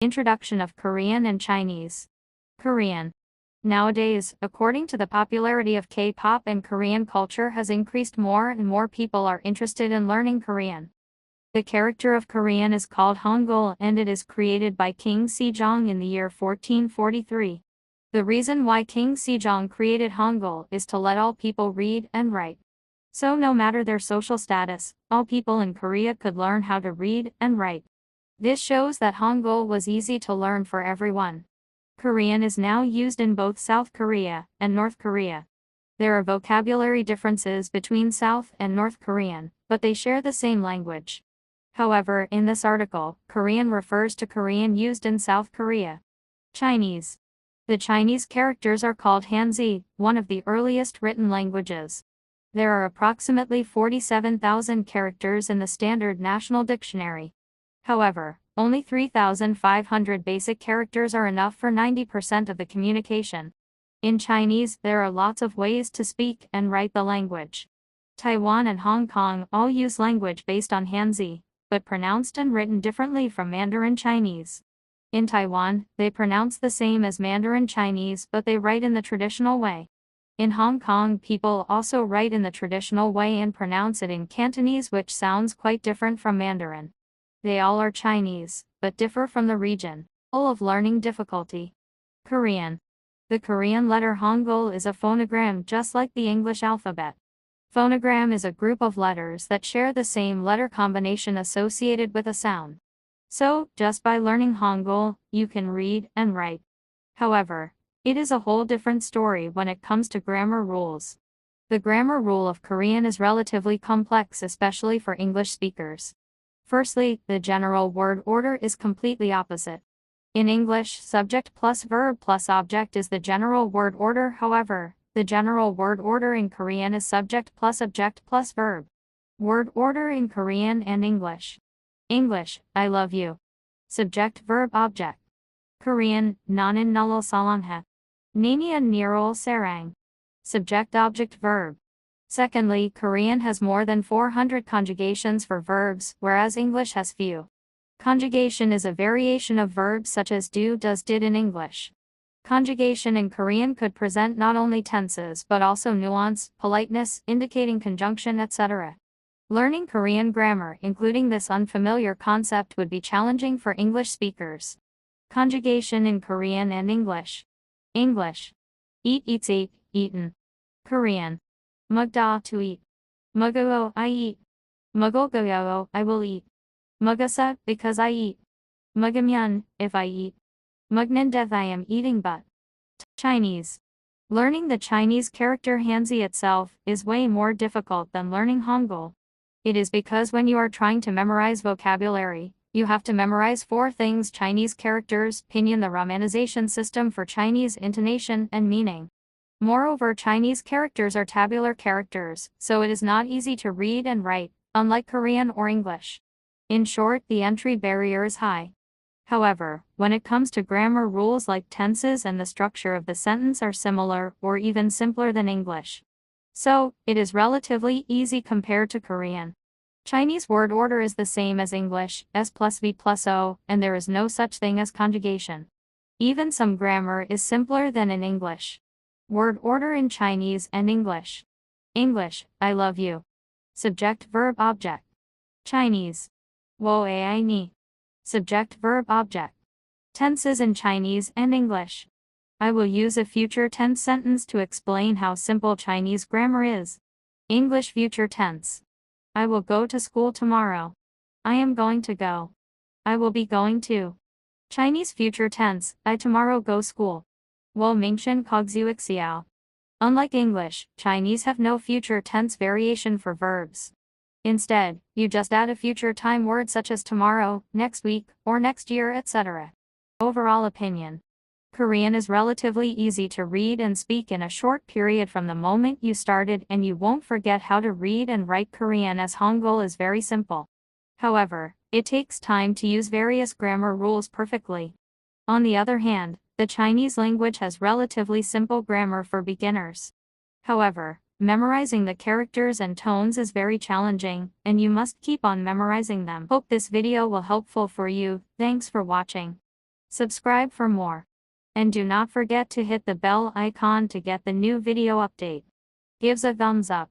Introduction of Korean and Chinese. Korean. Nowadays, according to the popularity of K-pop and Korean culture has increased, more and more people are interested in learning Korean. The character of Korean is called Hangul and it is created by King Sejong in the year 1443. The reason why King Sejong created Hangul is to let all people read and write. So no matter their social status, all people in Korea could learn how to read and write. This shows that Hangul was easy to learn for everyone. Korean is now used in both South Korea and North Korea. There are vocabulary differences between South and North Korean, but they share the same language. However, in this article, Korean refers to Korean used in South Korea. Chinese. The Chinese characters are called Hanzi, one of the earliest written languages. There are approximately 47,000 characters in the Standard National Dictionary. However, only 3,500 basic characters are enough for 90% of the communication. In Chinese, there are lots of ways to speak and write the language. Taiwan and Hong Kong all use language based on Hanzi, but pronounced and written differently from Mandarin Chinese. In Taiwan, they pronounce the same as Mandarin Chinese, but they write in the traditional way. In Hong Kong, people also write in the traditional way and pronounce it in Cantonese, which sounds quite different from Mandarin. They all are Chinese, but differ from the region. Full of learning difficulty. Korean. The Korean letter Hangul is a phonogram just like the English alphabet. Phonogram is a group of letters that share the same letter combination associated with a sound. So, just by learning Hangul, you can read and write. However, it is a whole different story when it comes to grammar rules. The grammar rule of Korean is relatively complex, especially for English speakers. Firstly, the general word order is completely opposite. In English, subject plus verb plus object is the general word order. However, the general word order in Korean is subject plus object plus verb. Word order in Korean and English. English, I love you. Subject verb object. Korean, nanin nulul salanhe. Nania nirol sarang. Subject object verb. Secondly, Korean has more than 400 conjugations for verbs, whereas English has few. Conjugation is a variation of verbs such as do, does, did in English. Conjugation in Korean could present not only tenses but also nuance, politeness, indicating conjunction, etc. Learning Korean grammar, including this unfamiliar concept, would be challenging for English speakers. Conjugation in Korean and English. English. Eat, eats, ate, eaten. Korean. Mugda, to eat. Mugo, I eat. Mugolgoyo, I will eat. Mugasa, because I eat. Mugamyun, if I eat. Mugnan, death, I am eating but. Chinese. Learning the Chinese character Hanzi itself is way more difficult than learning Hangul. It is because when you are trying to memorize vocabulary, you have to memorize 4 things: Chinese characters, pinyin, the romanization system for Chinese intonation and meaning. Moreover, Chinese characters are tabular characters, so it is not easy to read and write, unlike Korean or English. In short, the entry barrier is high. However, when it comes to grammar rules like tenses and the structure of the sentence are similar or even simpler than English. So, it is relatively easy compared to Korean. Chinese word order is the same as English, S plus V plus O, and there is no such thing as conjugation. Even some grammar is simpler than in English. Word order in Chinese and English. English, I love you. Subject verb object. Chinese. Wo ai ni. Subject verb object. Tenses in Chinese and English. I will use a future tense sentence to explain how simple Chinese grammar is. English future tense. I will go to school tomorrow. I am going to go. I will be going to. Chinese future tense, I tomorrow go school. Wo míngtiān xuéxiào. Unlike English, Chinese have no future tense variation for verbs. Instead, you just add a future time word such as tomorrow, next week, or next year, etc. Overall opinion. Korean is relatively easy to read and speak in a short period from the moment you started, and you won't forget how to read and write Korean, as Hangul is very simple. However, it takes time to use various grammar rules perfectly. On the other hand, the Chinese language has relatively simple grammar for beginners. However, memorizing the characters and tones is very challenging, and you must keep on memorizing them. Hope this video will helpful for you. Thanks for watching. Subscribe for more. And do not forget to hit the bell icon to get the new video update. Gives a thumbs up.